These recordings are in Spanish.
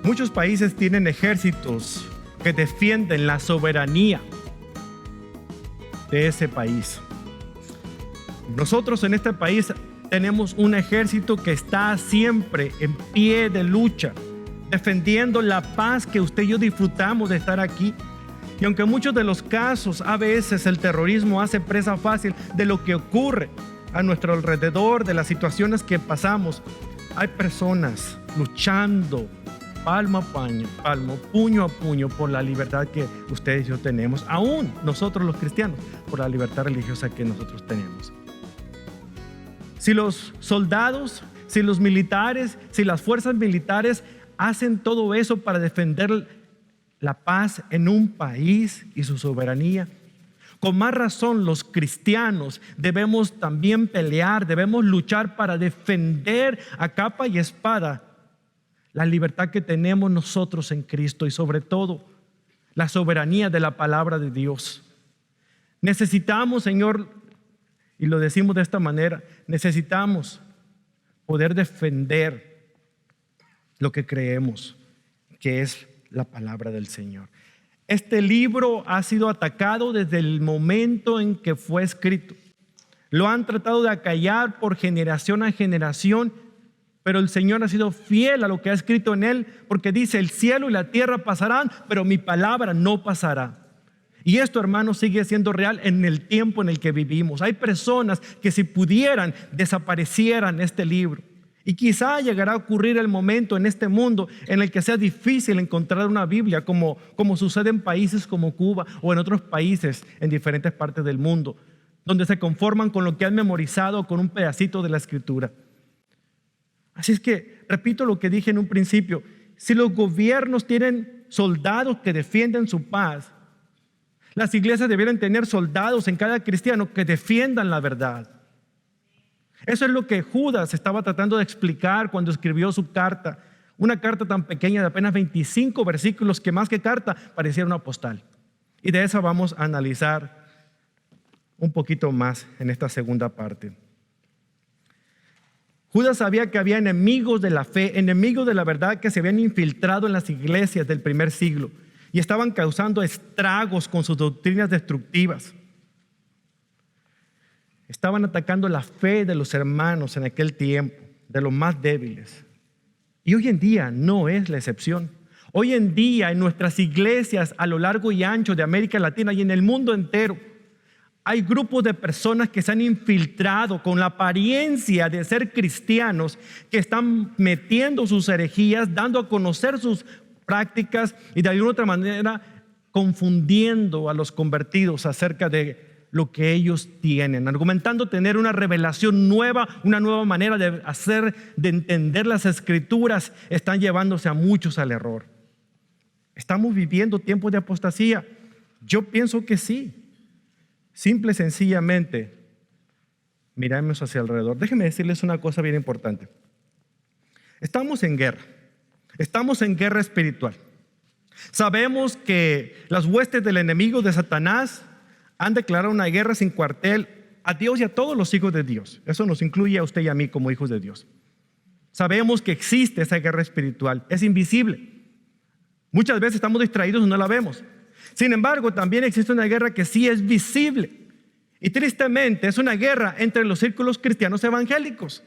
Muchos países tienen ejércitos que defienden la soberanía de ese país. Nosotros en este país tenemos un ejército que está siempre en pie de lucha, defendiendo la paz que usted y yo disfrutamos de estar aquí. Y aunque en muchos de los casos a veces el terrorismo hace presa fácil de lo que ocurre a nuestro alrededor, de las situaciones que pasamos, hay personas luchando palmo a palmo, puño a puño por la libertad que ustedes y yo tenemos, aún nosotros los cristianos, por la libertad religiosa que nosotros tenemos. Si los soldados, si los militares, si las fuerzas militares hacen todo eso para defender la paz en un país y su soberanía, con más razón los cristianos debemos también pelear, debemos luchar para defender a capa y espada la libertad que tenemos nosotros en Cristo y sobre todo la soberanía de la palabra de Dios. Necesitamos, Señor, y lo decimos de esta manera, necesitamos poder defender lo que creemos que es la palabra del Señor. Este libro ha sido atacado desde el momento en que fue escrito. Lo han tratado de acallar por generación a generación, pero el Señor ha sido fiel a lo que ha escrito en él, porque dice: el cielo y la tierra pasarán, pero mi palabra no pasará. Y esto, hermanos, sigue siendo real en el tiempo en el que vivimos. Hay personas que si pudieran desaparecieran este libro. Y quizá llegará a ocurrir el momento en este mundo en el que sea difícil encontrar una Biblia, como sucede en países como Cuba o en otros países en diferentes partes del mundo, donde se conforman con lo que han memorizado, con un pedacito de la Escritura. Así es que, repito lo que dije en un principio, si los gobiernos tienen soldados que defienden su paz, las iglesias debieran tener soldados en cada cristiano que defiendan la verdad. Eso es lo que Judas estaba tratando de explicar cuando escribió su carta, una carta tan pequeña de apenas 25 versículos que más que carta parecía una postal. Y de esa vamos a analizar un poquito más en esta segunda parte. Judas sabía que había enemigos de la fe, enemigos de la verdad que se habían infiltrado en las iglesias del primer siglo y estaban causando estragos con sus doctrinas destructivas. Estaban atacando la fe de los hermanos en aquel tiempo, de los más débiles. Y hoy en día no es la excepción. Hoy en día en nuestras iglesias a lo largo y ancho de América Latina y en el mundo entero, hay grupos de personas que se han infiltrado con la apariencia de ser cristianos, que están metiendo sus herejías, dando a conocer sus prácticas y de alguna otra manera confundiendo a los convertidos acerca de lo que ellos tienen, argumentando tener una revelación nueva, una nueva manera de entender las Escrituras. Están llevándose a muchos al error. ¿Estamos viviendo tiempos de apostasía? Yo pienso que sí. Simple y sencillamente, miremos hacia alrededor. Déjenme decirles una cosa bien importante. Estamos en guerra espiritual. Sabemos que las huestes del enemigo de Satanás han declarado una guerra sin cuartel a Dios y a todos los hijos de Dios. Eso nos incluye a usted y a mí como hijos de Dios. Sabemos que existe esa guerra espiritual, es invisible. Muchas veces estamos distraídos y no la vemos. Sin embargo, también existe una guerra que sí es visible. Y tristemente es una guerra entre los círculos cristianos evangélicos.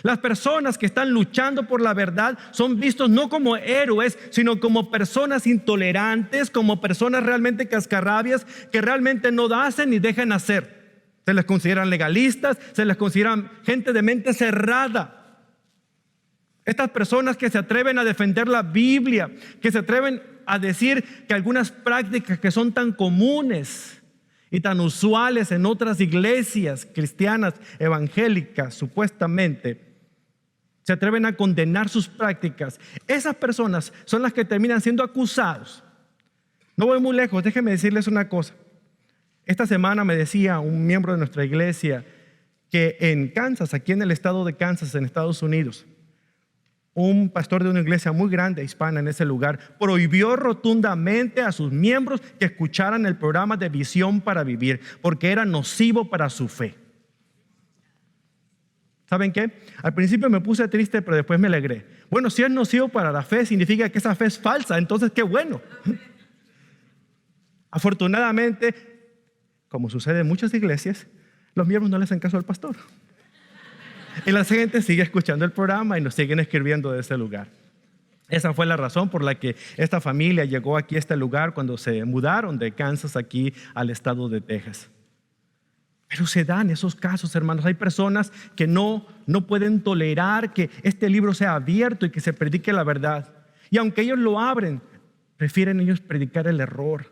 Las personas que están luchando por la verdad son vistos no como héroes, sino como personas intolerantes, como personas realmente cascarrabias, que realmente no hacen ni dejan hacer. Se les consideran legalistas, se les consideran gente de mente cerrada. Estas personas que se atreven a defender la Biblia, que se atreven a decir que algunas prácticas que son tan comunes y tan usuales en otras iglesias cristianas evangélicas, supuestamente, se atreven a condenar sus prácticas. Esas personas son las que terminan siendo acusados. No voy muy lejos, déjenme decirles una cosa. Esta semana me decía un miembro de nuestra iglesia que en Kansas, aquí en el estado de Kansas, en Estados Unidos, un pastor de una iglesia muy grande hispana en ese lugar prohibió rotundamente a sus miembros que escucharan el programa de Visión para Vivir, porque era nocivo para su fe. ¿Saben qué? Al principio me puse triste, pero después me alegré. Bueno, si es nocivo para la fe, significa que esa fe es falsa, entonces qué bueno. Afortunadamente, como sucede en muchas iglesias, los miembros no le hacen caso al pastor. Y la gente sigue escuchando el programa y nos siguen escribiendo de ese lugar. Esa fue la razón por la que esta familia llegó aquí a este lugar cuando se mudaron de Kansas aquí al estado de Texas. Pero se dan esos casos, hermanos. Hay personas que no pueden tolerar que este libro sea abierto y que se predique la verdad. Y aunque ellos lo abren, prefieren ellos predicar el error.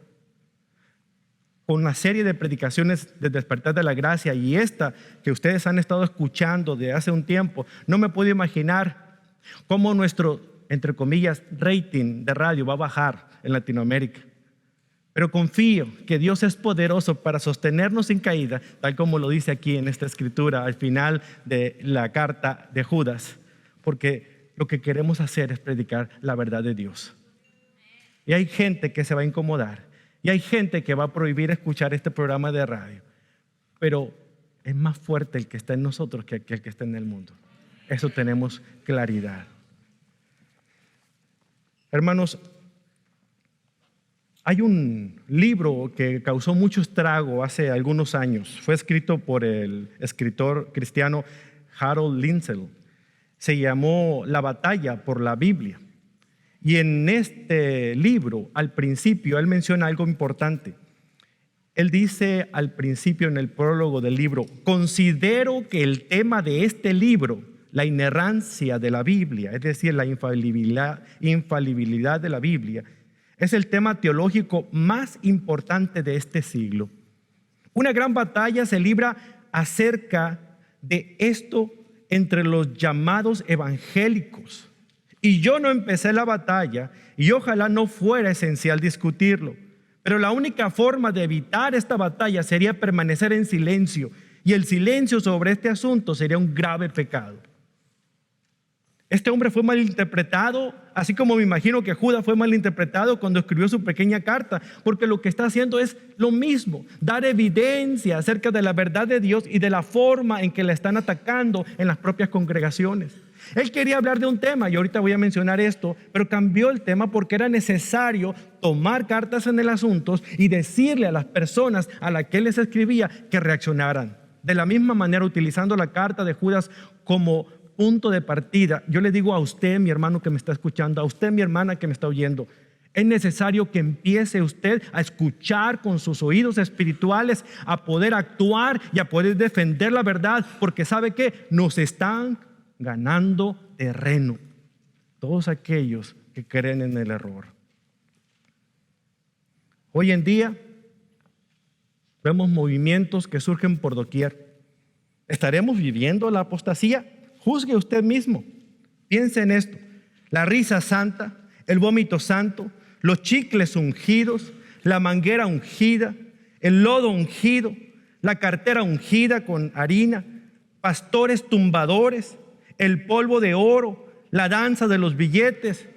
Con una serie de predicaciones de Despertar de la Gracia y esta que ustedes han estado escuchando de hace un tiempo, no me puedo imaginar cómo nuestro, entre comillas, rating de radio va a bajar en Latinoamérica. Pero confío que Dios es poderoso para sostenernos sin caída, tal como lo dice aquí en esta escritura al final de la carta de Judas, porque lo que queremos hacer es predicar la verdad de Dios. Y hay gente que se va a incomodar y hay gente que va a prohibir escuchar este programa de radio, pero es más fuerte el que está en nosotros que aquel que está en el mundo. Eso tenemos claridad. Hermanos, hay un libro que causó mucho estrago hace algunos años. Fue escrito por el escritor cristiano Harold Lindsell. Se llamó La batalla por la Biblia. Y en este libro, al principio, él menciona algo importante. Él dice al principio en el prólogo del libro: considero que el tema de este libro, la inerrancia de la Biblia, es decir, la infalibilidad de la Biblia, es el tema teológico más importante de este siglo. Una gran batalla se libra acerca de esto entre los llamados evangélicos. Y yo no empecé la batalla y ojalá no fuera esencial discutirlo. Pero la única forma de evitar esta batalla sería permanecer en silencio. Y el silencio sobre este asunto sería un grave pecado. Este hombre fue malinterpretado, así como me imagino que Judas fue malinterpretado cuando escribió su pequeña carta, porque lo que está haciendo es lo mismo, dar evidencia acerca de la verdad de Dios y de la forma en que la están atacando en las propias congregaciones. Él quería hablar de un tema, y ahorita voy a mencionar esto, pero cambió el tema porque era necesario tomar cartas en el asunto y decirle a las personas a las que él les escribía que reaccionaran. De la misma manera, utilizando la carta de Judas como punto de partida, yo le digo a usted, mi hermano que me está escuchando, a usted, mi hermana que me está oyendo, es necesario que empiece usted a escuchar con sus oídos espirituales, a poder actuar y a poder defender la verdad, porque ¿sabe qué? Nos están ganando terreno todos aquellos que creen en el error. Hoy en día vemos movimientos que surgen por doquier. ¿Estaremos viviendo la apostasía? Juzgue usted mismo. Piense en esto: la risa santa, el vómito santo, los chicles ungidos, la manguera ungida, el lodo ungido, la cartera ungida con harina, pastores tumbadores, el polvo de oro, la danza de los billetes.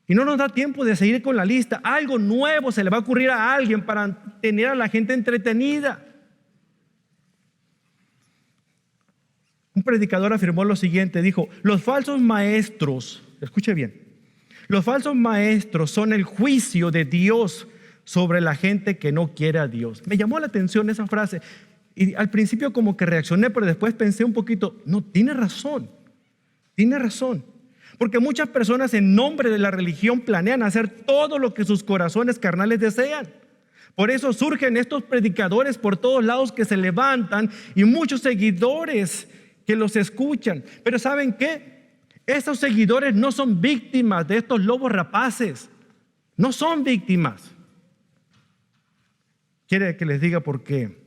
Y no nos da tiempo de seguir con la lista. Algo nuevo se le va a ocurrir a alguien para tener a la gente entretenida. Un predicador afirmó lo siguiente, dijo: los falsos maestros, escuche bien, los falsos maestros son el juicio de Dios sobre la gente que no quiere a Dios. Me llamó la atención esa frase y al principio como que reaccioné, pero después pensé un poquito, no, tiene razón, porque muchas personas en nombre de la religión planean hacer todo lo que sus corazones carnales desean. Por eso surgen estos predicadores por todos lados que se levantan y muchos seguidores que los escuchan. Pero ¿saben qué? Esos seguidores no son víctimas de estos lobos rapaces. No son víctimas. ¿Quiere que les diga por qué?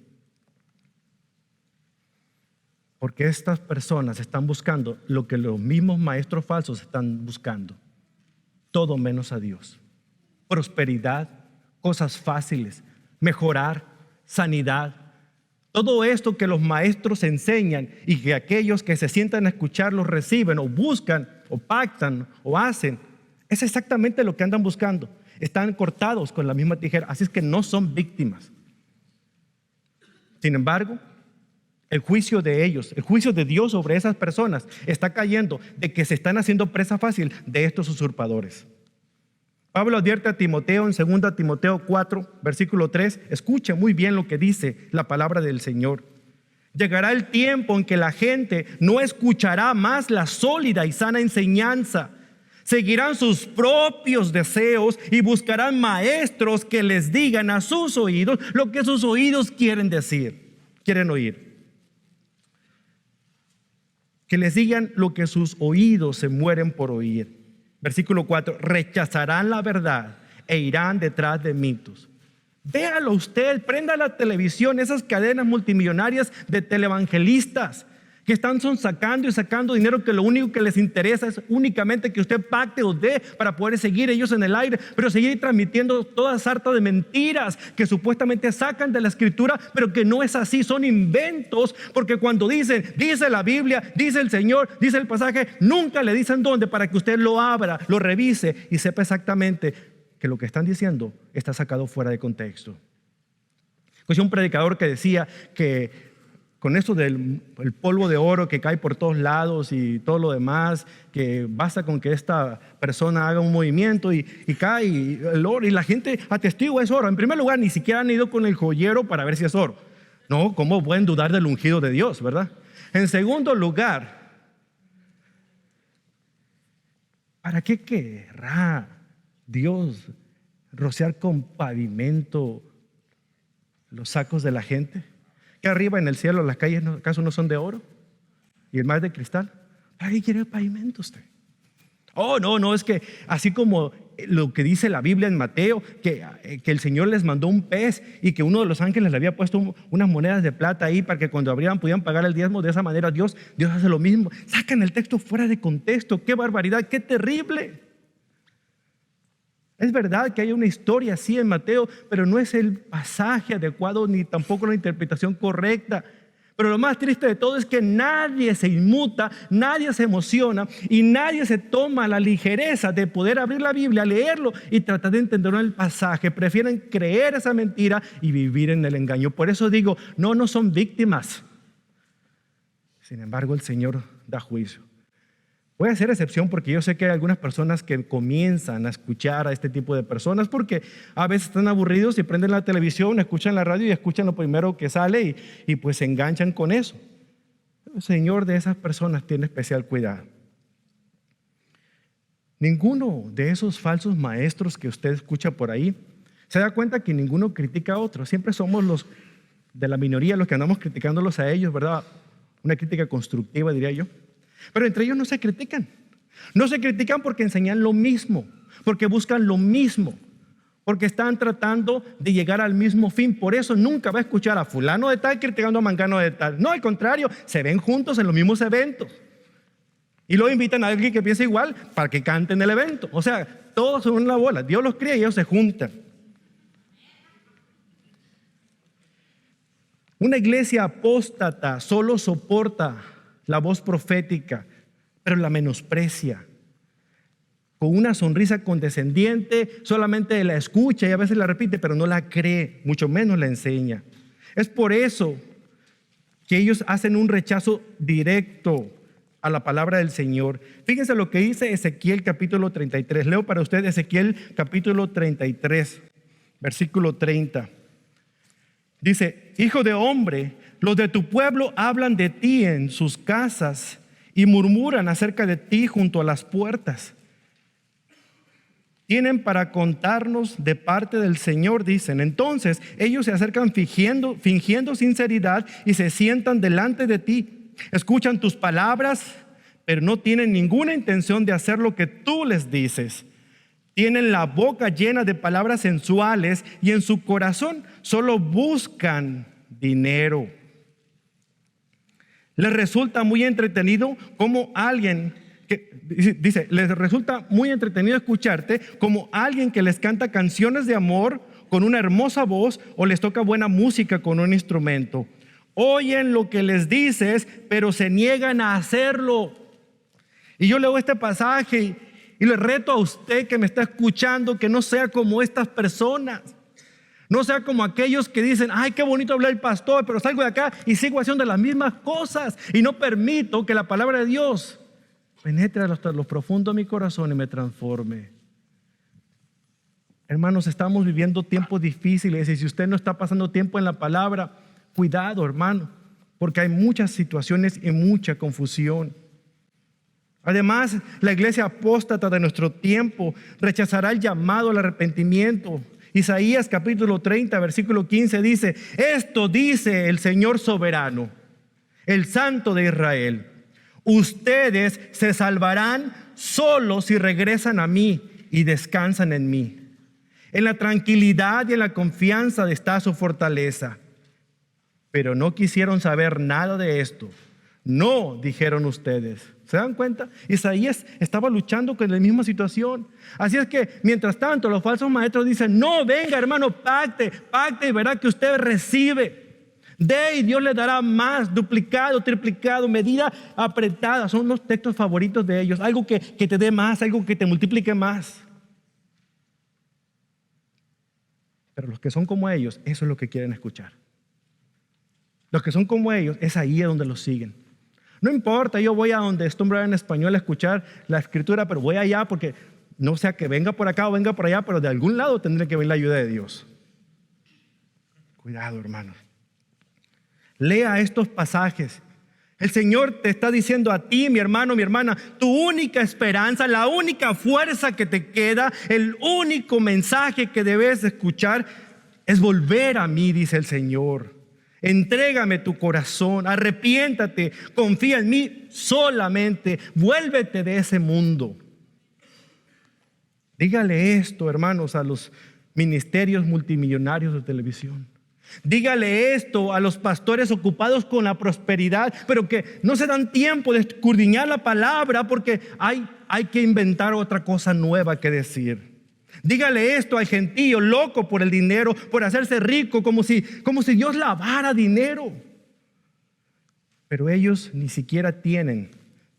Porque estas personas están buscando lo que los mismos maestros falsos están buscando. Todo menos a Dios. Prosperidad, cosas fáciles, mejorar, sanidad. Todo esto que los maestros enseñan y que aquellos que se sientan a escuchar los reciben o buscan o pactan o hacen, es exactamente lo que andan buscando. Están cortados con la misma tijera, así es que no son víctimas. Sin embargo, El juicio de ellos, el juicio de Dios sobre esas personas está cayendo de que se están haciendo presa fácil de estos usurpadores. Pablo advierte a Timoteo en 2 Timoteo 4, versículo 3. Escucha muy bien lo que dice la palabra del Señor. Llegará el tiempo en que la gente no escuchará más la sólida y sana enseñanza. Seguirán sus propios deseos y buscarán maestros que les digan a sus oídos lo que sus oídos quieren oír. Que les digan lo que sus oídos se mueren por oír. Versículo 4, rechazarán la verdad e irán detrás de mitos. Véalo usted, prenda la televisión, esas cadenas multimillonarias de televangelistas que están sacando y sacando dinero, que lo único que les interesa es únicamente que usted pacte o dé para poder seguir ellos en el aire, pero seguir transmitiendo toda sarta de mentiras que supuestamente sacan de la escritura, pero que no es así, son inventos, porque cuando dicen, dice la Biblia, dice el Señor, dice el pasaje, nunca le dicen dónde para que usted lo abra, lo revise y sepa exactamente que lo que están diciendo está sacado fuera de contexto. Escuché un predicador que decía que con esto del el polvo de oro que cae por todos lados y todo lo demás, que basta con que esta persona haga un movimiento y cae el oro y la gente atestigua es oro. En primer lugar, ni siquiera han ido con el joyero para ver si es oro. No, ¿cómo pueden dudar del ungido de Dios, verdad? En segundo lugar, ¿para qué querrá Dios rociar con pavimento los sacos de la gente? Que arriba en el cielo las calles ¿acaso no son de oro? Y el mar de cristal. ¿Para qué quiere el pavimento usted? Oh, no, es que así como lo que dice la Biblia en Mateo, que el Señor les mandó un pez y que uno de los ángeles le había puesto unas monedas de plata ahí para que cuando abrieran pudieran pagar el diezmo. De esa manera Dios hace lo mismo. Sacan el texto fuera de contexto. ¡Qué barbaridad! ¡Qué terrible! Es verdad que hay una historia así en Mateo, pero no es el pasaje adecuado ni tampoco la interpretación correcta. Pero lo más triste de todo es que nadie se inmuta, nadie se emociona y nadie se toma la ligereza de poder abrir la Biblia, leerlo y tratar de entender el pasaje. Prefieren creer esa mentira y vivir en el engaño. Por eso digo, no son víctimas. Sin embargo, el Señor da juicio. Voy a hacer excepción porque yo sé que hay algunas personas que comienzan a escuchar a este tipo de personas porque a veces están aburridos y prenden la televisión, escuchan la radio y escuchan lo primero que sale y pues se enganchan con eso. El Señor de esas personas tiene especial cuidado. Ninguno de esos falsos maestros que usted escucha por ahí se da cuenta que ninguno critica a otro. Siempre somos los de la minoría los que andamos criticándolos a ellos, ¿verdad? Una crítica constructiva, diría yo. Pero entre ellos no se critican. No se critican porque enseñan lo mismo, porque buscan lo mismo, porque están tratando de llegar al mismo fin. Por eso nunca va a escuchar a fulano de tal criticando a mangano de tal. No, al contrario, se ven juntos en los mismos eventos. Y luego invitan a alguien que piensa igual para que canten el evento. O sea, todos son una bola. Dios los cría y ellos se juntan. Una iglesia apóstata solo soporta la voz profética, pero la menosprecia. Con una sonrisa condescendiente, solamente la escucha y a veces la repite, pero no la cree, mucho menos la enseña. Es por eso que ellos hacen un rechazo directo a la palabra del Señor. Fíjense lo que dice Ezequiel capítulo 33. Leo para usted Ezequiel capítulo 33, versículo 30. Dice: hijo de hombre, los de tu pueblo hablan de ti en sus casas y murmuran acerca de ti junto a las puertas. Tienen para contarnos de parte del Señor, dicen. Entonces ellos se acercan fingiendo sinceridad y se sientan delante de ti. Escuchan tus palabras, pero no tienen ninguna intención de hacer lo que tú les dices. Tienen la boca llena de palabras sensuales y en su corazón solo buscan dinero. Les resulta muy entretenido como alguien que dice, les resulta muy entretenido escucharte como alguien que les canta canciones de amor con una hermosa voz o les toca buena música con un instrumento. Oyen lo que les dices, pero se niegan a hacerlo. Y yo leo este pasaje y le reto a usted que me está escuchando que no sea como estas personas. No sea como aquellos que dicen, ay, qué bonito hablar el pastor, pero salgo de acá y sigo haciendo las mismas cosas. Y no permito que la palabra de Dios penetre hasta lo profundo de mi corazón y me transforme. Hermanos, estamos viviendo tiempos difíciles y si usted no está pasando tiempo en la palabra, cuidado, hermano, porque hay muchas situaciones y mucha confusión. Además, la iglesia apóstata de nuestro tiempo rechazará el llamado al arrepentimiento. Isaías capítulo 30, versículo 15 dice, esto dice el Señor soberano, el Santo de Israel. Ustedes se salvarán solo si regresan a mí y descansan en mí. En la tranquilidad y en la confianza está su fortaleza. Pero no quisieron saber nada de esto. No, dijeron ustedes. ¿Se dan cuenta? Isaías estaba luchando con la misma situación. Así es que, mientras tanto, los falsos maestros dicen, no, venga hermano, pacte y verá que usted recibe. Dé y Dios le dará más, duplicado, triplicado, medida apretada. Son los textos favoritos de ellos. Algo que te dé más, algo que te multiplique más. Pero los que son como ellos, eso es lo que quieren escuchar. Los que son como ellos, es ahí donde los siguen. No importa, yo voy a donde estoy en español a escuchar la escritura, pero voy allá porque no sea que venga por acá o venga por allá, pero de algún lado tendré que ver la ayuda de Dios. Cuidado, hermanos. Lea estos pasajes. El Señor te está diciendo a ti, mi hermano, mi hermana, tu única esperanza, la única fuerza que te queda, el único mensaje que debes escuchar es volver a mí, dice el Señor. Entrégame tu corazón, arrepiéntate, confía en mí solamente, vuélvete de ese mundo. Dígale esto, hermanos, a los ministerios multimillonarios de televisión. Dígale esto a los pastores ocupados con la prosperidad, pero que no se dan tiempo de escudriñar la palabra porque hay que inventar otra cosa nueva que decir. Dígale esto al gentío loco por el dinero, por hacerse rico, como si Dios lavara dinero. Pero ellos ni siquiera tienen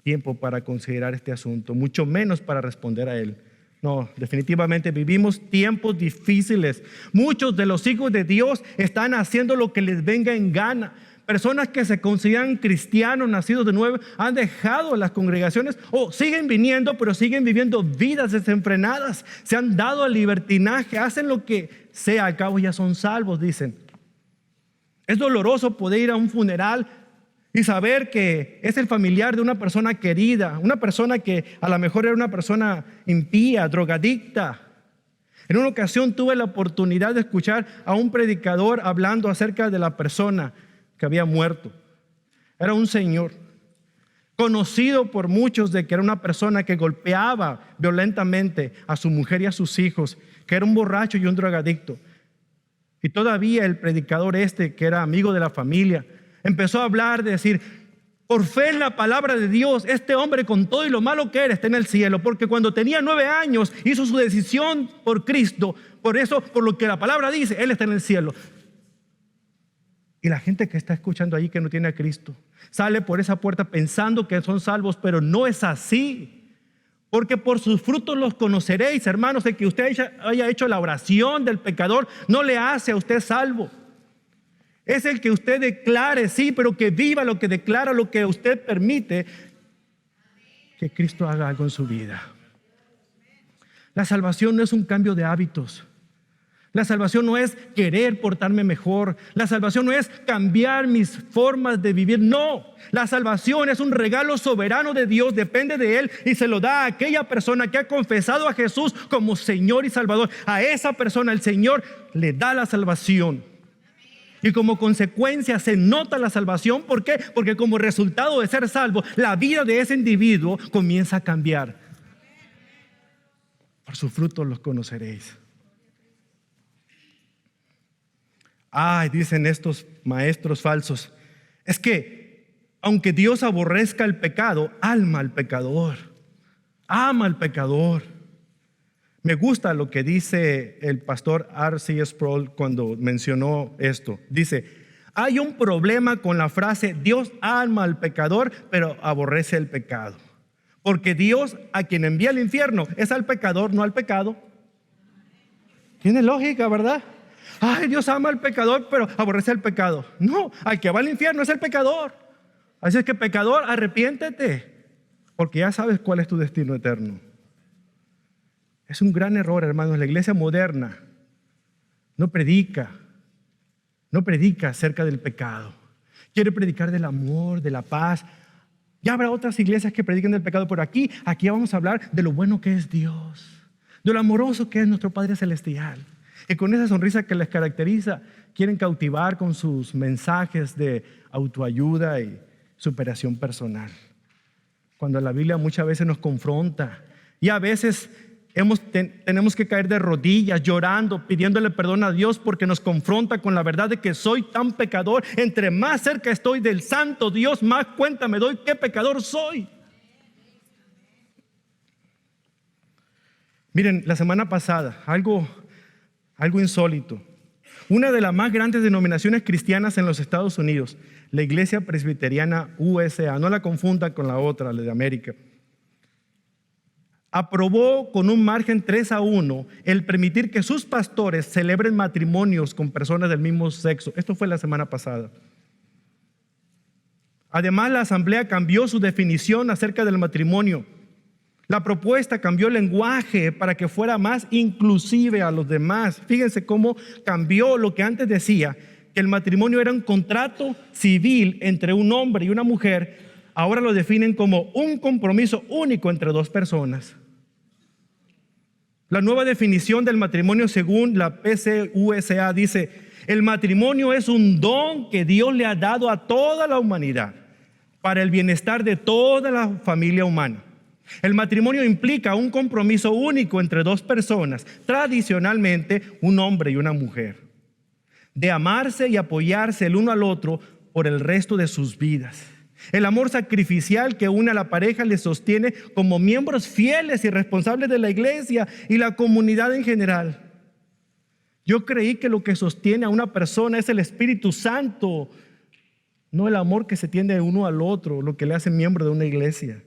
tiempo para considerar este asunto, mucho menos para responder a él. No, definitivamente vivimos tiempos difíciles. Muchos de los hijos de Dios están haciendo lo que les venga en gana. Personas que se consideran cristianos, nacidos de nuevo, han dejado las congregaciones o siguen viniendo, pero siguen viviendo vidas desenfrenadas. Se han dado al libertinaje, hacen lo que sea, al cabo ya son salvos, dicen. Es doloroso poder ir a un funeral y saber que es el familiar de una persona querida, una persona que a lo mejor era una persona impía, drogadicta. En una ocasión tuve la oportunidad de escuchar a un predicador hablando acerca de la persona que había muerto. Era un señor conocido por muchos de que era una persona que golpeaba violentamente a su mujer y a sus hijos, que era un borracho y un drogadicto. Y todavía el predicador que era amigo de la familia, empezó a hablar de decir, por fe en la palabra de Dios, este hombre con todo y lo malo que era está en el cielo, porque cuando tenía 9 años hizo su decisión por Cristo, por eso, por lo que la palabra dice, él está en el cielo. Y la gente que está escuchando ahí que no tiene a Cristo, sale por esa puerta pensando que son salvos, pero no es así. Porque por sus frutos los conoceréis, hermanos. El que usted haya hecho la oración del pecador no le hace a usted salvo. Es el que usted declare, sí, pero que viva lo que declara, lo que usted permite que Cristo haga algo en su vida. La salvación no es un cambio de hábitos. La salvación no es querer portarme mejor. La salvación no es cambiar mis formas de vivir. No, la salvación es un regalo soberano de Dios, depende de Él y se lo da a aquella persona que ha confesado a Jesús como Señor y Salvador. A esa persona el Señor le da la salvación. Y como consecuencia se nota la salvación. ¿Por qué? Porque como resultado de ser salvo, la vida de ese individuo comienza a cambiar. Por sus frutos los conoceréis. Ay, dicen estos maestros falsos, es que aunque Dios aborrezca el pecado, ama al pecador. Ama al pecador. Me gusta lo que dice el pastor R.C. Sproul cuando mencionó esto. Dice, hay un problema con la frase Dios ama al pecador, pero aborrece el pecado. Porque Dios a quien envía al infierno es al pecador, no al pecado. Tiene lógica, ¿verdad? Ay, Dios ama al pecador, pero aborrece al pecado. No, al que va al infierno es el pecador. Así es que, pecador, arrepiéntete, porque ya sabes cuál es tu destino eterno. Es un gran error, hermanos. La iglesia moderna no predica acerca del pecado. Quiere predicar del amor, de la paz. Ya habrá otras iglesias que prediquen del pecado, pero aquí vamos a hablar de lo bueno que es Dios, de lo amoroso que es nuestro Padre Celestial. Y con esa sonrisa que les caracteriza, quieren cautivar con sus mensajes de autoayuda y superación personal. Cuando la Biblia muchas veces nos confronta y a veces tenemos que caer de rodillas llorando, pidiéndole perdón a Dios porque nos confronta con la verdad de que soy tan pecador. Entre más cerca estoy del santo Dios, más cuenta me doy qué pecador soy. Miren, la semana pasada, algo insólito. Una de las más grandes denominaciones cristianas en los Estados Unidos, la Iglesia Presbiteriana USA, no la confunda con la otra, la de América, aprobó con un margen 3-1 el permitir que sus pastores celebren matrimonios con personas del mismo sexo. Esto fue la semana pasada. Además, la asamblea cambió su definición acerca del matrimonio. La propuesta cambió el lenguaje para que fuera más inclusive a los demás. Fíjense cómo cambió lo que antes decía, que el matrimonio era un contrato civil entre un hombre y una mujer. Ahora lo definen como un compromiso único entre dos personas. La nueva definición del matrimonio según la PCUSA dice: el matrimonio es un don que Dios le ha dado a toda la humanidad para el bienestar de toda la familia humana. El matrimonio implica un compromiso único entre dos personas, tradicionalmente un hombre y una mujer, de amarse y apoyarse el uno al otro por el resto de sus vidas. El amor sacrificial que une a la pareja les sostiene como miembros fieles y responsables de la iglesia y la comunidad en general. Yo creí que lo que sostiene a una persona es el Espíritu Santo, no el amor que se tiene uno al otro, lo que le hace miembro de una iglesia.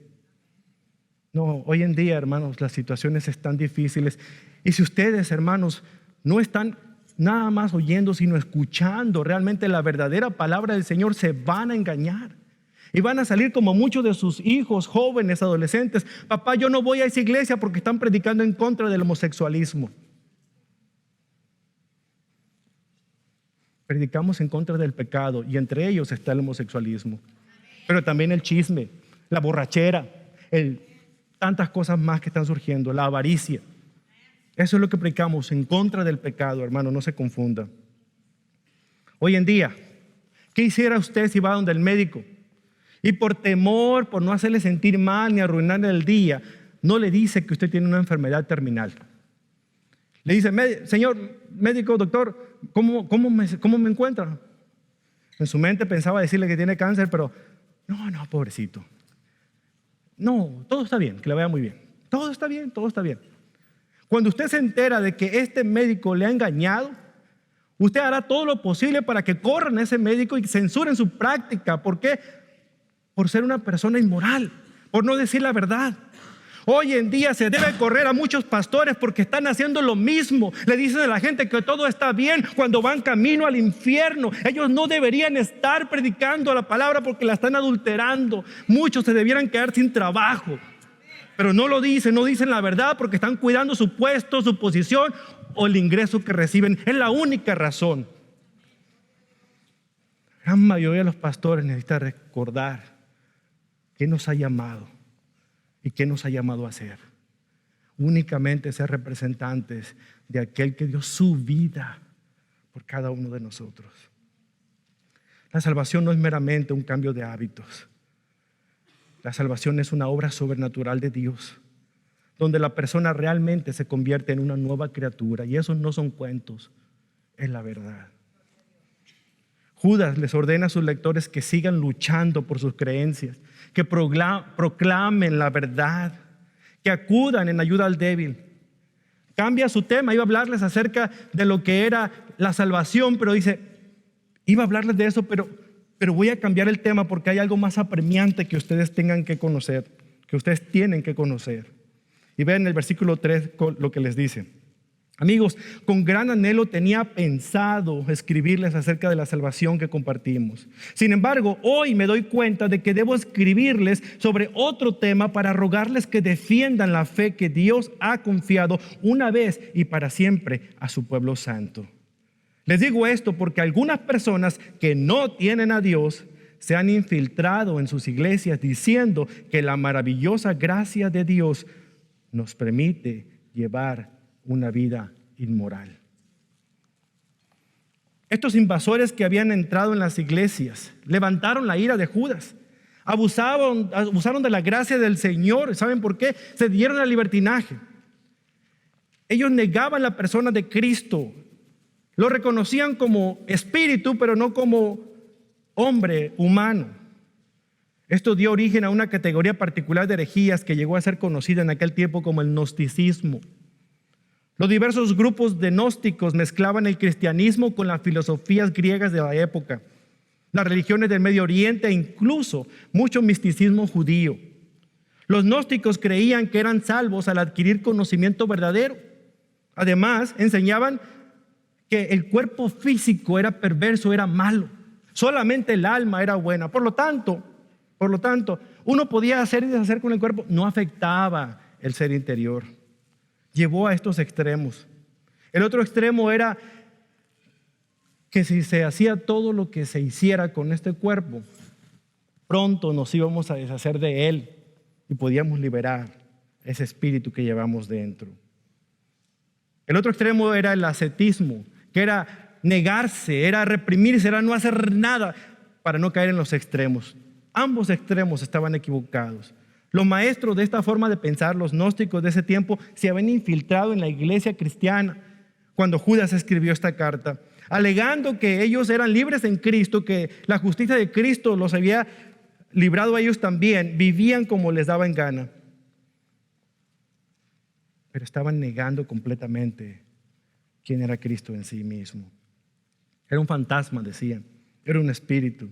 No, hoy en día, hermanos, las situaciones están difíciles. Y si ustedes, hermanos, no están nada más oyendo, sino escuchando realmente la verdadera palabra del Señor, se van a engañar. Y van a salir como muchos de sus hijos, jóvenes, adolescentes: papá, yo no voy a esa iglesia porque están predicando en contra del homosexualismo. Predicamos en contra del pecado y entre ellos está el homosexualismo. Pero también el chisme, la borrachera, tantas cosas más que están surgiendo, la avaricia. Eso es lo que predicamos en contra del pecado, hermano, no se confunda. Hoy en día, ¿qué hiciera usted si va donde el médico y por temor, por no hacerle sentir mal ni arruinarle el día, no le dice que usted tiene una enfermedad terminal? Le dice: señor médico, doctor, ¿cómo me encuentra? En su mente pensaba decirle que tiene cáncer, pero no, pobrecito. No, todo está bien, que le vaya muy bien. Todo está bien, todo está bien. Cuando usted se entera de que este médico le ha engañado, usted hará todo lo posible para que corran a ese médico y censuren su práctica. ¿Por qué? Por ser una persona inmoral, por no decir la verdad. Hoy en día se debe correr a muchos pastores porque están haciendo lo mismo. Le dicen a la gente que todo está bien cuando van camino al infierno. Ellos no deberían estar predicando la palabra porque la están adulterando. Muchos se debieran quedar sin trabajo, pero no lo dicen, no dicen la verdad porque están cuidando su puesto, su posición o el ingreso que reciben. Es la única razón. La gran mayoría de los pastores necesitan recordar que nos ha llamado y qué nos ha llamado a hacer. Únicamente ser representantes de aquel que dio su vida por cada uno de nosotros. La salvación no es meramente un cambio de hábitos. La salvación es una obra sobrenatural de Dios, donde la persona realmente se convierte en una nueva criatura. Y esos no son cuentos, es la verdad. Judas les ordena a sus lectores que sigan luchando por sus creencias, que proclamen la verdad, que acudan en ayuda al débil. Cambia su tema, iba a hablarles acerca de lo que era la salvación, pero dice, iba a hablarles de eso, pero voy a cambiar el tema porque hay algo más apremiante que ustedes tengan que conocer, que ustedes tienen que conocer. Y vean en el versículo 3 lo que les dice. Amigos, con gran anhelo tenía pensado escribirles acerca de la salvación que compartimos. Sin embargo, hoy me doy cuenta de que debo escribirles sobre otro tema para rogarles que defiendan la fe que Dios ha confiado una vez y para siempre a su pueblo santo. Les digo esto porque algunas personas que no tienen a Dios se han infiltrado en sus iglesias diciendo que la maravillosa gracia de Dios nos permite llevar una vida inmoral. Estos invasores que habían entrado en las iglesias levantaron la ira de Judas, abusaron de la gracia del Señor. ¿Saben por qué? Se dieron al libertinaje. Ellos negaban la persona de Cristo, lo reconocían como espíritu, pero no como hombre humano. Esto dio origen a una categoría particular de herejías que llegó a ser conocida en aquel tiempo como el gnosticismo. Los diversos grupos de gnósticos mezclaban el cristianismo con las filosofías griegas de la época, las religiones del Medio Oriente e incluso mucho misticismo judío. Los gnósticos creían que eran salvos al adquirir conocimiento verdadero. Además, enseñaban que el cuerpo físico era perverso, era malo. Solamente el alma era buena. Por lo tanto, uno podía hacer y deshacer con el cuerpo, no afectaba el ser interior. Llevó a estos extremos. El otro extremo era que si se hacía todo lo que se hiciera con este cuerpo, pronto nos íbamos a deshacer de él y podíamos liberar ese espíritu que llevamos dentro. El otro extremo era el ascetismo, que era negarse, era reprimirse, era no hacer nada para no caer en los extremos. Ambos extremos estaban equivocados. Los maestros de esta forma de pensar, los gnósticos de ese tiempo, se habían infiltrado en la iglesia cristiana cuando Judas escribió esta carta, alegando que ellos eran libres en Cristo, que la justicia de Cristo los había librado a ellos también, vivían como les daba en gana. Pero estaban negando completamente quién era Cristo en sí mismo. Era un fantasma, decían, era un espíritu.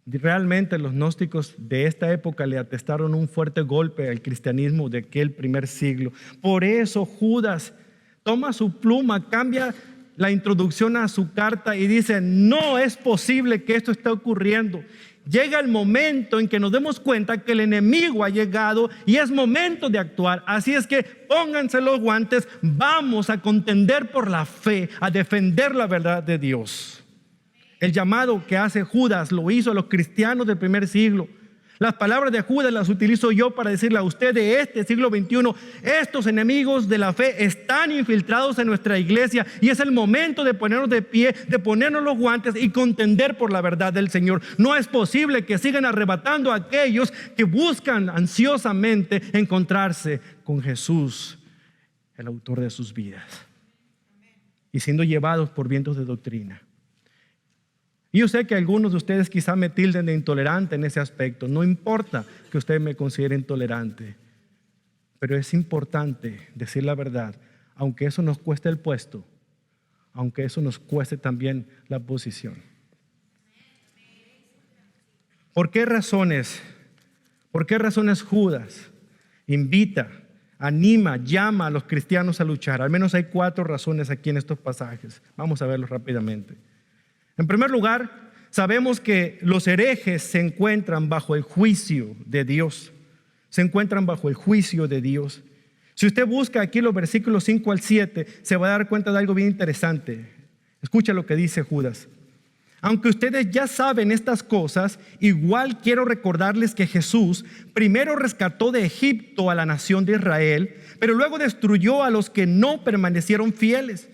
Realmente los gnósticos de esta época le atestaron un fuerte golpe al cristianismo de aquel primer siglo. Por eso Judas toma su pluma, cambia la introducción a su carta y dice: no es posible que esto esté ocurriendo. Llega el momento en que nos demos cuenta que el enemigo ha llegado y es momento de actuar. Así es que pónganse los guantes, vamos a contender por la fe, a defender la verdad de Dios. El llamado que hace Judas lo hizo a los cristianos del primer siglo. Las palabras de Judas las utilizo yo para decirle a usted de este siglo XXI: estos enemigos de la fe están infiltrados en nuestra iglesia y es el momento de ponernos de pie, de ponernos los guantes y contender por la verdad del Señor. No es posible que sigan arrebatando a aquellos que buscan ansiosamente encontrarse con Jesús, el autor de sus vidas, y siendo llevados por vientos de doctrina. Y yo sé que algunos de ustedes quizá me tilden de intolerante en ese aspecto. No importa que usted me considere intolerante, pero es importante decir la verdad, aunque eso nos cueste el puesto, aunque eso nos cueste también la posición. ¿Por qué razones Judas invita, anima, llama a los cristianos a luchar? Al menos hay 4 razones aquí en estos pasajes. Vamos a verlos rápidamente. En primer lugar, sabemos que los herejes se encuentran bajo el juicio de Dios. Se encuentran bajo el juicio de Dios. Si usted busca aquí los versículos 5 al 7, se va a dar cuenta de algo bien interesante. Escucha lo que dice Judas. Aunque ustedes ya saben estas cosas, igual quiero recordarles que Jesús primero rescató de Egipto a la nación de Israel, pero luego destruyó a los que no permanecieron fieles.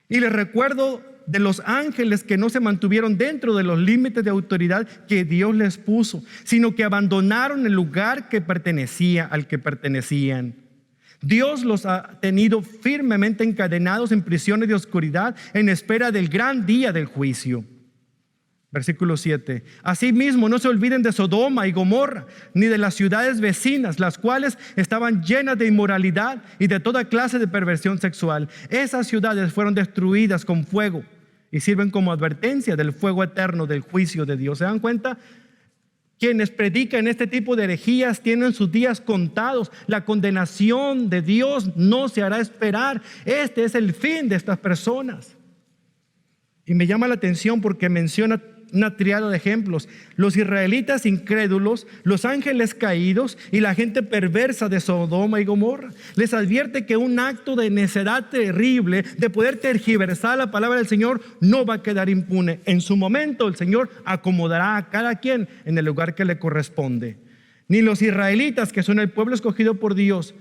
Y les recuerdo de los ángeles que no se mantuvieron dentro de los límites de autoridad que Dios les puso, sino que abandonaron el lugar al que pertenecían. Dios los ha tenido firmemente encadenados en prisiones de oscuridad en espera del gran día del juicio. Versículo 7. Asimismo, no se olviden de Sodoma y Gomorra, ni de las ciudades vecinas, las cuales estaban llenas de inmoralidad y de toda clase de perversión sexual. Esas ciudades fueron destruidas con fuego y sirven como advertencia del fuego eterno del juicio de Dios. ¿Se dan cuenta? quienes predican este tipo de herejías tienen sus días contados. La condenación de Dios no se hará esperar. Este es el fin de estas personas. Y me llama la atención porque menciona una triada de ejemplos: los israelitas incrédulos, los ángeles caídos y la gente perversa de Sodoma y Gomorra. Les advierte que un acto de necedad terrible de poder tergiversar la palabra del Señor no va a quedar impune. En su momento el Señor acomodará a cada quien en el lugar que le corresponde. Ni los israelitas, que son el pueblo escogido por Dios,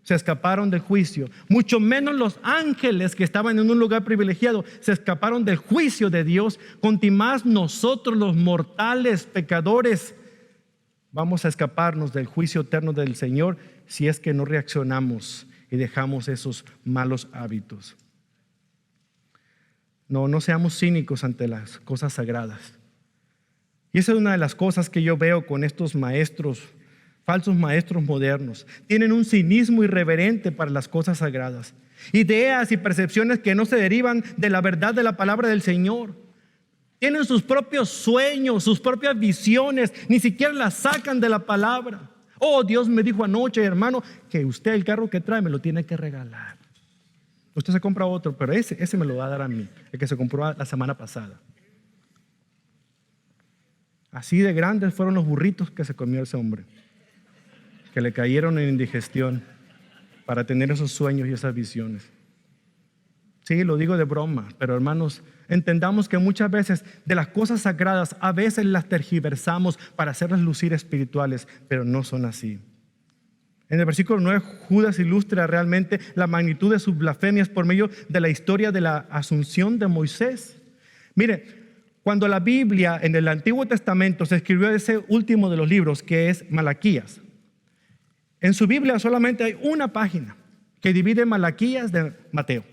se escaparon del juicio, mucho menos los ángeles que estaban en un lugar privilegiado se escaparon del juicio de Dios. Cuanto más nosotros, los mortales pecadores, vamos a escaparnos del juicio eterno del Señor si es que no reaccionamos y dejamos esos malos hábitos. No seamos cínicos ante las cosas sagradas. Y esa es una de las cosas que yo veo con estos maestros, falsos maestros modernos. Tienen un cinismo irreverente para las cosas sagradas, ideas y percepciones que no se derivan de la verdad de la palabra del Señor. Tienen sus propios sueños, sus propias visiones, ni siquiera las sacan de la palabra. Oh, Dios me dijo anoche, hermano, que usted el carro que trae me lo tiene que regalar. Usted se compra otro, pero ese me lo va a dar a mí, el que se compró la semana pasada. Así de grandes fueron los burritos que se comió ese hombre, que le cayeron en indigestión para tener esos sueños y esas visiones. Sí, lo digo de broma, pero hermanos, entendamos que muchas veces de las cosas sagradas a veces las tergiversamos para hacerlas lucir espirituales, pero no son así. En el versículo 9, Judas ilustra realmente la magnitud de sus blasfemias por medio de la historia de la asunción de Moisés. Mire, cuando la Biblia en el Antiguo Testamento se escribió ese último de los libros, que es Malaquías, en su Biblia solamente hay una página que divide Malaquías de Mateo.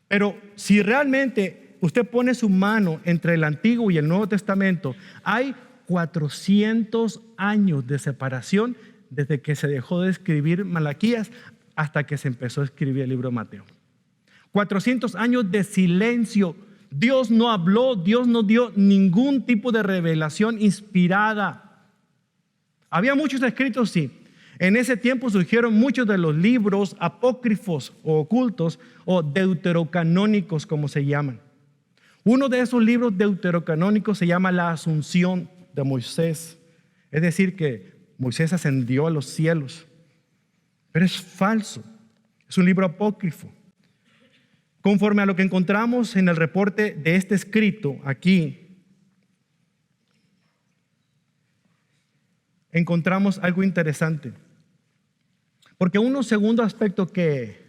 Pero si realmente usted pone su mano entre el Antiguo y el Nuevo Testamento, hay 400 años de separación desde que se dejó de escribir Malaquías hasta que se empezó a escribir el libro de Mateo. 400 años de silencio. Dios no habló, Dios no dio ningún tipo de revelación inspirada. Había muchos escritos, sí. En ese tiempo surgieron muchos de los libros apócrifos o ocultos o deuterocanónicos, como se llaman. Uno de esos libros deuterocanónicos se llama La Asunción de Moisés. Es decir, que Moisés ascendió a los cielos. Pero es falso. Es un libro apócrifo. Conforme a lo que encontramos en el reporte de este escrito aquí, encontramos algo interesante. Porque un segundo aspecto que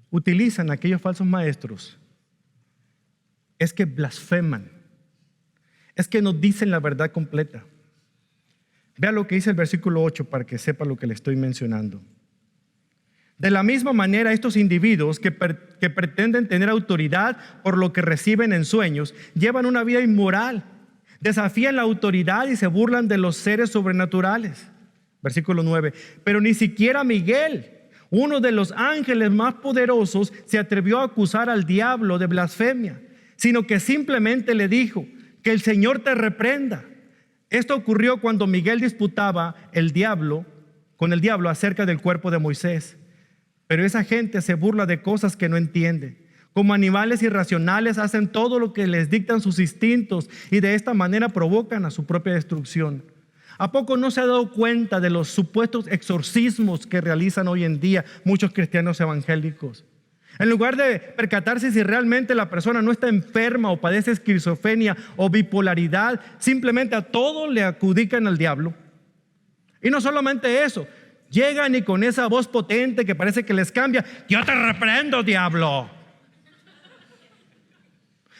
utilizan aquellos falsos maestros es que blasfeman, es que no dicen la verdad completa. Vea lo que dice el versículo 8 para que sepa lo que le estoy mencionando. De la misma manera, estos individuos que pretenden tener autoridad por lo que reciben en sueños, llevan una vida inmoral. Desafían la autoridad y se burlan de los seres sobrenaturales. Versículo 9. Pero ni siquiera Miguel, uno de los ángeles más poderosos, se atrevió a acusar al diablo de blasfemia, sino que simplemente le dijo: que el Señor te reprenda. Esto ocurrió cuando Miguel disputaba con el diablo acerca del cuerpo de Moisés. Pero esa gente se burla de cosas que no entiende. Como animales irracionales hacen todo lo que les dictan sus instintos y de esta manera provocan a su propia destrucción. ¿A poco no se ha dado cuenta de los supuestos exorcismos que realizan hoy en día muchos cristianos evangélicos? En lugar de percatarse si realmente la persona no está enferma o padece esquizofrenia o bipolaridad, simplemente a todo le adjudican al diablo. Y no solamente eso, llegan y con esa voz potente que parece que les cambia: yo te reprendo, diablo.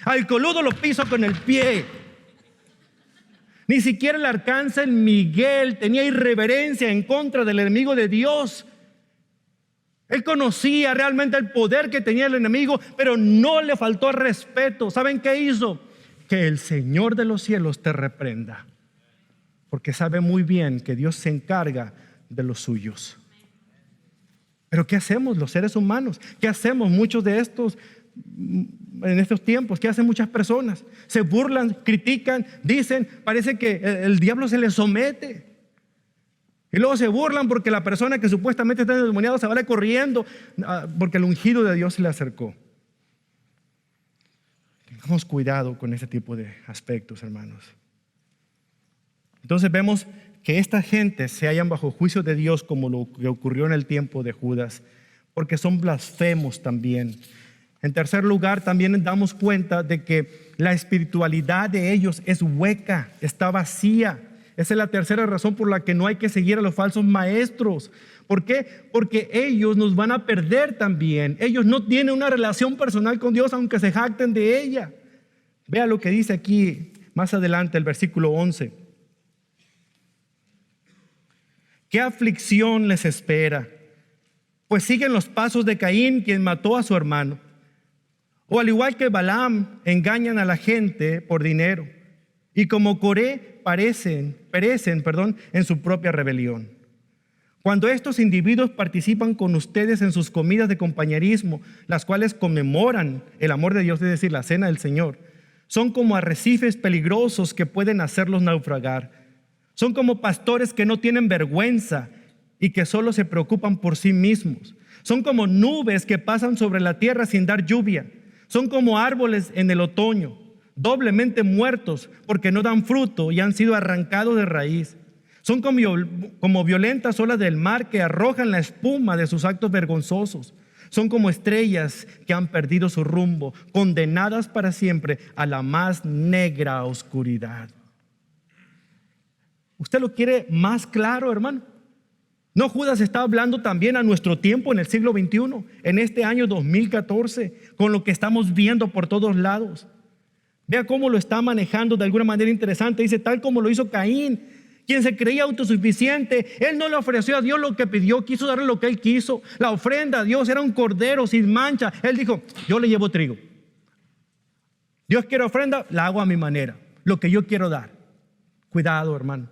Al coludo lo piso con el pie. Ni siquiera el arcángel Miguel tenía irreverencia en contra del enemigo de Dios. Él conocía realmente el poder que tenía el enemigo, pero no le faltó el respeto. ¿Saben qué hizo? Que el Señor de los cielos te reprenda, porque sabe muy bien que Dios se encarga de los suyos. Pero ¿qué hacemos los seres humanos? ¿Qué hacemos muchos de estos en estos tiempos? ¿Qué hacen muchas personas? Se burlan, critican, dicen, parece que el diablo se les somete. Y luego se burlan porque la persona que supuestamente está endemoniada se va corriendo porque el ungido de Dios se le acercó. Tengamos cuidado con ese tipo de aspectos, hermanos. Entonces vemos que esta gente se hallan bajo juicio de Dios, como lo que ocurrió en el tiempo de Judas, porque son blasfemos también. En tercer lugar, también nos damos cuenta de que la espiritualidad de ellos es hueca, está vacía. Esa es la tercera razón por la que no hay que seguir a los falsos maestros. ¿Por qué? Porque ellos nos van a perder también. Ellos no tienen una relación personal con Dios, aunque se jacten de ella. Vea lo que dice aquí más adelante el versículo 11. ¿Qué aflicción les espera? Pues siguen los pasos de Caín, quien mató a su hermano. O al igual que Balaam, engañan a la gente por dinero. Y como Coré, perecen en su propia rebelión. Cuando estos individuos participan con ustedes en sus comidas de compañerismo, las cuales conmemoran el amor de Dios, es decir, la cena del Señor, son como arrecifes peligrosos que pueden hacerlos naufragar. Son como pastores que no tienen vergüenza y que solo se preocupan por sí mismos. Son como nubes que pasan sobre la tierra sin dar lluvia. Son como árboles en el otoño, doblemente muertos porque no dan fruto y han sido arrancados de raíz. Son como violentas olas del mar que arrojan la espuma de sus actos vergonzosos. Son como estrellas que han perdido su rumbo, condenadas para siempre a la más negra oscuridad. ¿Usted lo quiere más claro, hermano? No, Judas está hablando también a nuestro tiempo en el siglo XXI, en este año 2014, con lo que estamos viendo por todos lados. Vea cómo lo está manejando de alguna manera interesante. Dice, tal como lo hizo Caín, quien se creía autosuficiente. Él no le ofreció a Dios lo que pidió, quiso darle lo que él quiso. La ofrenda a Dios era un cordero sin mancha. Él dijo, yo le llevo trigo. Dios quiere ofrenda, la hago a mi manera, lo que yo quiero dar. Cuidado, hermano.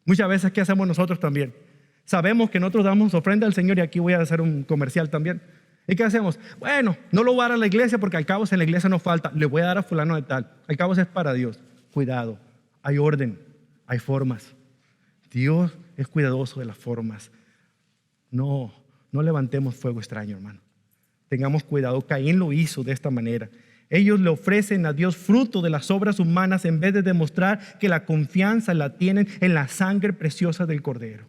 Muchas veces, ¿qué hacemos nosotros también? Sabemos que nosotros damos ofrenda al Señor, y aquí voy a hacer un comercial también. ¿Y qué hacemos? Bueno, no lo voy a dar a la iglesia porque al cabo en la iglesia no falta. Le voy a dar a fulano de tal. Al cabo es para Dios. Cuidado, hay orden, hay formas. Dios es cuidadoso de las formas. No levantemos fuego extraño, hermano. Tengamos cuidado. Caín lo hizo de esta manera. Ellos le ofrecen a Dios fruto de las obras humanas en vez de demostrar que la confianza la tienen en la sangre preciosa del Cordero.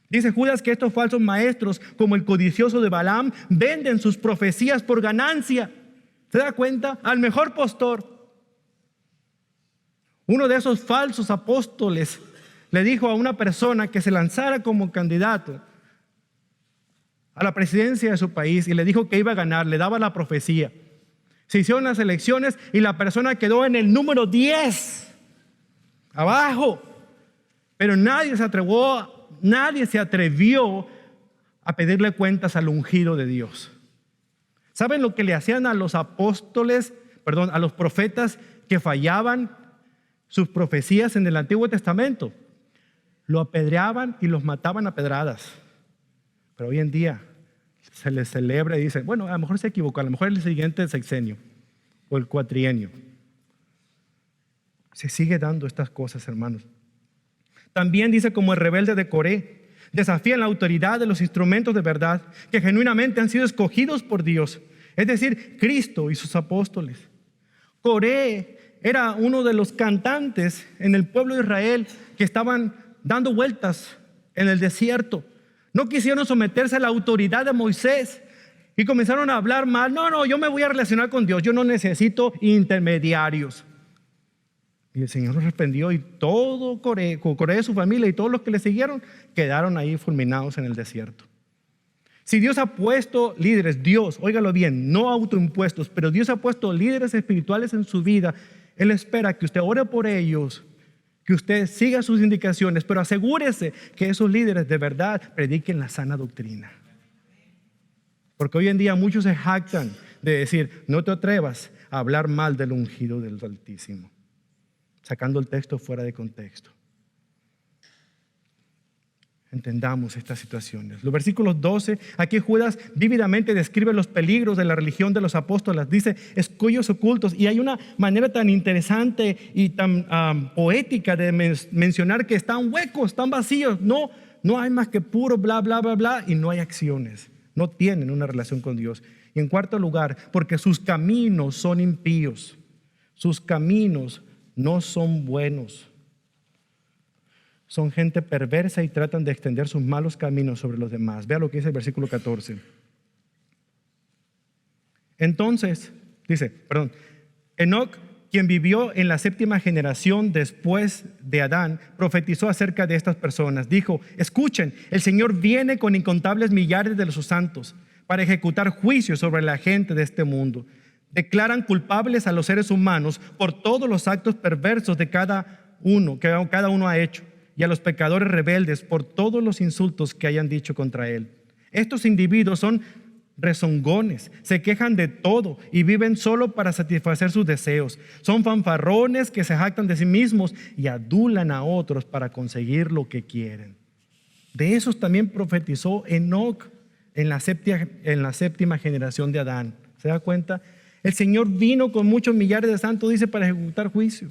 Dice Judas que estos falsos maestros, como el codicioso de Balaam, venden sus profecías por ganancia. ¿Se da cuenta? Al mejor postor. Uno de esos falsos apóstoles le dijo a una persona que se lanzara como candidato a la presidencia de su país y le dijo que iba a ganar, le daba la profecía. Se hicieron las elecciones y la persona quedó en el número 10, abajo. Pero nadie se atrevió a pedirle cuentas al ungido de Dios. ¿Saben lo que le hacían a los a los profetas que fallaban sus profecías en el Antiguo Testamento? Lo apedreaban y los mataban a pedradas. Pero hoy en día se les celebra y dicen, bueno, a lo mejor se equivocó, a lo mejor el siguiente sexenio o el cuatrienio. Se sigue dando estas cosas, hermanos. También dice, como el rebelde de Coré, desafían la autoridad de los instrumentos de verdad que genuinamente han sido escogidos por Dios, es decir, Cristo y sus apóstoles. Coré era uno de los cantantes en el pueblo de Israel que estaban dando vueltas en el desierto. No quisieron someterse a la autoridad de Moisés y comenzaron a hablar mal. No, yo me voy a relacionar con Dios, yo no necesito intermediarios. Y el Señor los reprendió, y todo Coré, su familia y todos los que le siguieron quedaron ahí fulminados en el desierto. Si Dios ha puesto líderes, Dios, óigalo bien, no autoimpuestos, pero Dios ha puesto líderes espirituales en su vida, Él espera que usted ore por ellos, que usted siga sus indicaciones, pero asegúrese que esos líderes de verdad prediquen la sana doctrina. Porque hoy en día muchos se jactan de decir, no te atrevas a hablar mal del ungido del Altísimo, sacando el texto fuera de contexto. entendamos estas situaciones. Los versículos 12, aquí Judas vívidamente describe los peligros de la religión de los apóstoles. Dice escollos ocultos, y hay una manera tan interesante y tan poética de mencionar que están huecos, están vacíos. No hay más que puro bla, bla, bla, bla, y no hay acciones. No tienen una relación con Dios. Y en cuarto lugar, porque sus caminos son impíos. Sus caminos no son buenos. Son gente perversa y tratan de extender sus malos caminos sobre los demás. Vea lo que dice el versículo 14. Entonces, Enoc, quien vivió en la 7ª generación después de Adán, profetizó acerca de estas personas. Dijo, escuchen, el Señor viene con incontables millares de sus santos para ejecutar juicios sobre la gente de este mundo. Declaran culpables a los seres humanos por todos los actos perversos de cada uno, que cada uno ha hecho, y a los pecadores rebeldes por todos los insultos que hayan dicho contra él. Estos individuos son rezongones, se quejan de todo y viven solo para satisfacer sus deseos. Son fanfarrones que se jactan de sí mismos y adulan a otros para conseguir lo que quieren. De esos también profetizó Enoc en la 7ª generación de Adán. ¿Se da cuenta? El Señor vino con muchos millares de santos, dice, para ejecutar juicio.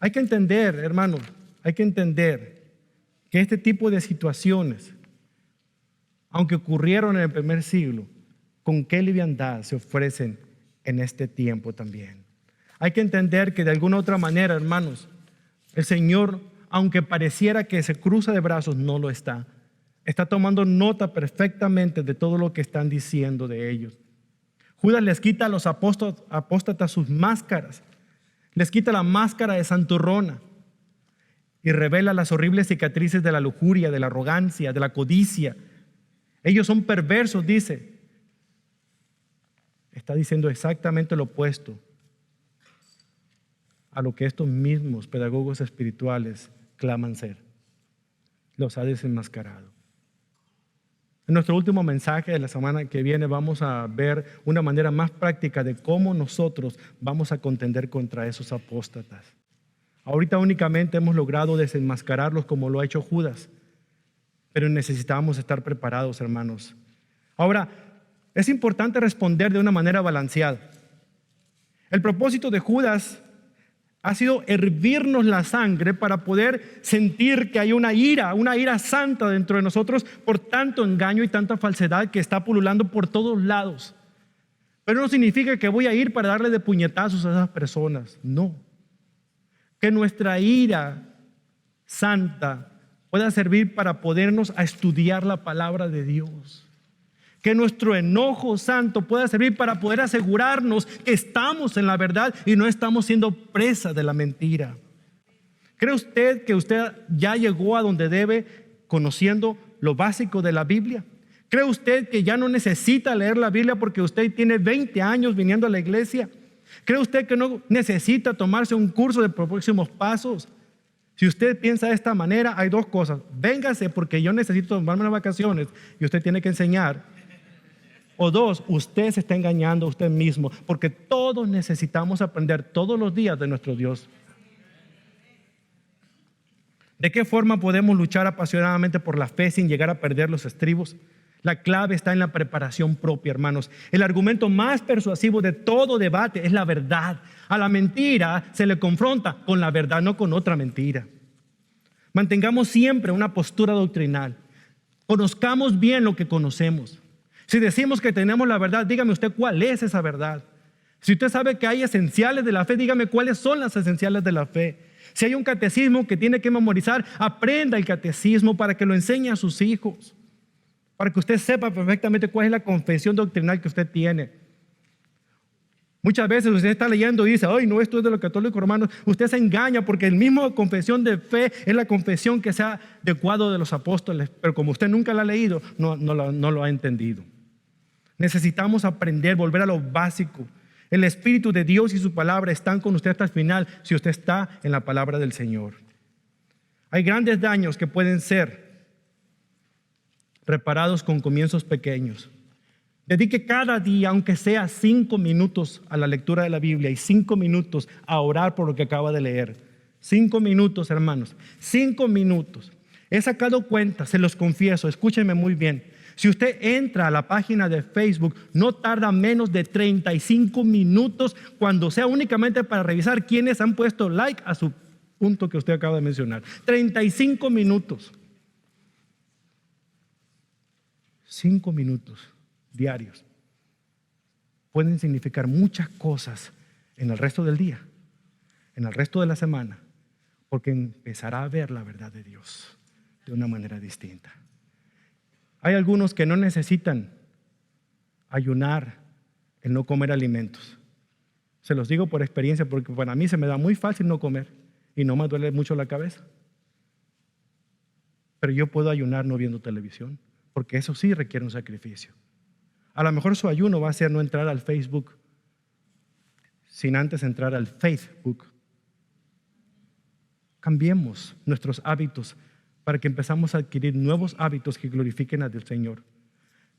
Hay que entender, hermanos, que este tipo de situaciones, aunque ocurrieron en el primer siglo, con qué liviandad se ofrecen en este tiempo también. Hay que entender que de alguna otra manera, hermanos, el Señor, aunque pareciera que se cruza de brazos, no lo está. Está tomando nota perfectamente de todo lo que están diciendo de ellos. Judas les quita a los apóstatas sus máscaras, les quita la máscara de santurrona y revela las horribles cicatrices de la lujuria, de la arrogancia, de la codicia. Ellos son perversos, dice. Está diciendo exactamente lo opuesto a lo que estos mismos pedagogos espirituales claman ser. Los ha desenmascarado. En nuestro último mensaje de la semana que viene vamos a ver una manera más práctica de cómo nosotros vamos a contender contra esos apóstatas. Ahorita únicamente hemos logrado desenmascararlos como lo ha hecho Judas, pero necesitamos estar preparados, hermanos. Ahora, es importante responder de una manera balanceada. El propósito de Judas ha sido hervirnos la sangre para poder sentir que hay una ira santa dentro de nosotros por tanto engaño y tanta falsedad que está pululando por todos lados. Pero no significa que voy a ir para darle de puñetazos a esas personas. No. Que nuestra ira santa pueda servir para podernos a estudiar la palabra de Dios. Que nuestro enojo santo pueda servir para poder asegurarnos que estamos en la verdad y no estamos siendo presa de la mentira. ¿Cree usted que usted ya llegó a donde debe conociendo lo básico de la Biblia? ¿Cree usted que ya no necesita leer la Biblia porque usted tiene 20 años viniendo a la iglesia? ¿Cree usted que no necesita tomarse un curso de próximos pasos? Si usted piensa de esta manera, hay dos cosas. Véngase porque yo necesito tomarme unas vacaciones y usted tiene que enseñar. O dos, usted se está engañando a usted mismo, porque todos necesitamos aprender todos los días de nuestro Dios. ¿De qué forma podemos luchar apasionadamente por la fe sin llegar a perder los estribos? La clave está en la preparación propia, hermanos. El argumento más persuasivo de todo debate es la verdad. A la mentira se le confronta con la verdad, no con otra mentira. Mantengamos siempre una postura doctrinal. Conozcamos bien lo que conocemos. Si decimos que tenemos la verdad, dígame usted cuál es esa verdad. Si usted sabe que hay esenciales de la fe, dígame cuáles son las esenciales de la fe. Si hay un catecismo que tiene que memorizar, aprenda el catecismo para que lo enseñe a sus hijos. Para que usted sepa perfectamente cuál es la confesión doctrinal que usted tiene. Muchas veces usted está leyendo y dice, ay, no, esto es de los católicos romanos. Usted se engaña porque el mismo confesión de fe es la confesión que se ha adecuado de los apóstoles. Pero como usted nunca la ha leído, no lo ha entendido. Necesitamos aprender, volver a lo básico. El Espíritu de Dios y su palabra están con usted hasta el final si usted está en la palabra del Señor. Hay grandes daños que pueden ser reparados con comienzos pequeños. Dedique cada día, aunque sea 5 minutos a la lectura de la Biblia y 5 minutos a orar por lo que acaba de leer. 5 minutos, hermanos, 5 minutos. He sacado cuenta, se los confieso, escúchenme muy bien. Si usted entra a la página de Facebook, no tarda menos de 35 minutos cuando sea únicamente para revisar quiénes han puesto like a su punto que usted acaba de mencionar. 35 minutos. 5 minutos diarios pueden significar muchas cosas en el resto del día, en el resto de la semana, porque empezará a ver la verdad de Dios de una manera distinta. Hay algunos que no necesitan ayunar, el no comer alimentos. Se los digo por experiencia, porque para mí se me da muy fácil no comer y no me duele mucho la cabeza. Pero yo puedo ayunar no viendo televisión, porque eso sí requiere un sacrificio. A lo mejor su ayuno va a ser no entrar al Facebook sin antes entrar al Facebook. Cambiemos nuestros hábitos para que empezamos a adquirir nuevos hábitos que glorifiquen al Señor.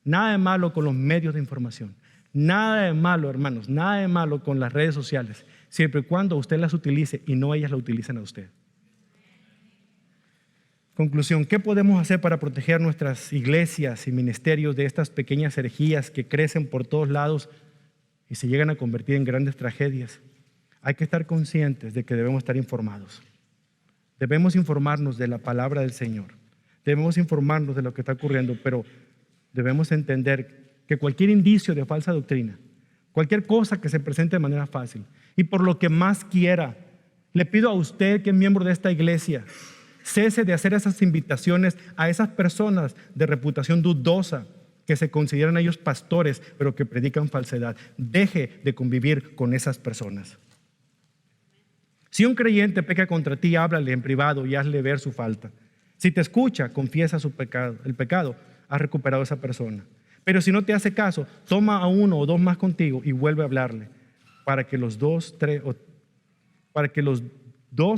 Nada de malo con los medios de información. Nada de malo, hermanos, nada de malo con las redes sociales, siempre y cuando usted las utilice y no ellas la utilicen a usted. Conclusión, ¿qué podemos hacer para proteger nuestras iglesias y ministerios de estas pequeñas herejías que crecen por todos lados y se llegan a convertir en grandes tragedias? Hay que estar conscientes de que debemos estar informados. Debemos informarnos de la palabra del Señor. Debemos informarnos de lo que está ocurriendo, pero debemos entender que cualquier indicio de falsa doctrina, cualquier cosa que se presente de manera fácil y por lo que más quiera, le pido a usted que es miembro de esta iglesia, cese de hacer esas invitaciones a esas personas de reputación dudosa que se consideran ellos pastores, pero que predican falsedad. Deje de convivir con esas personas. Si un creyente peca contra ti, háblale en privado y hazle ver su falta. Si te escucha, confiesa su pecado, el pecado, has recuperado a esa persona. Pero si no te hace caso, toma a uno o dos más contigo y vuelve a hablarle para que los dos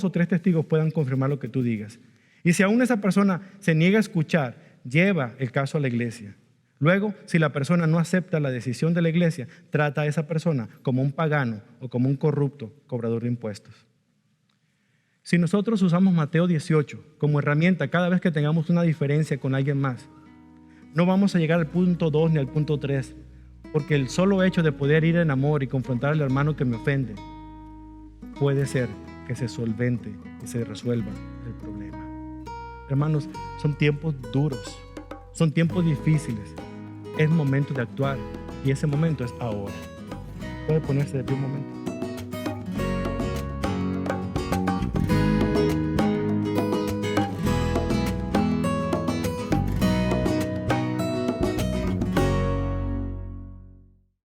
o tres testigos puedan confirmar lo que tú digas. Y si aún esa persona se niega a escuchar, lleva el caso a la iglesia. Luego, si la persona no acepta la decisión de la iglesia, trata a esa persona como un pagano o como un corrupto cobrador de impuestos. Si nosotros usamos Mateo 18 como herramienta cada vez que tengamos una diferencia con alguien más, no vamos a llegar al punto 2 ni al punto 3, porque el solo hecho de poder ir en amor y confrontar al hermano que me ofende puede ser que se solvente y se resuelva el problema. Hermanos, son tiempos duros, son tiempos difíciles. Es momento de actuar y ese momento es ahora. Puede ponerse de pie un momento.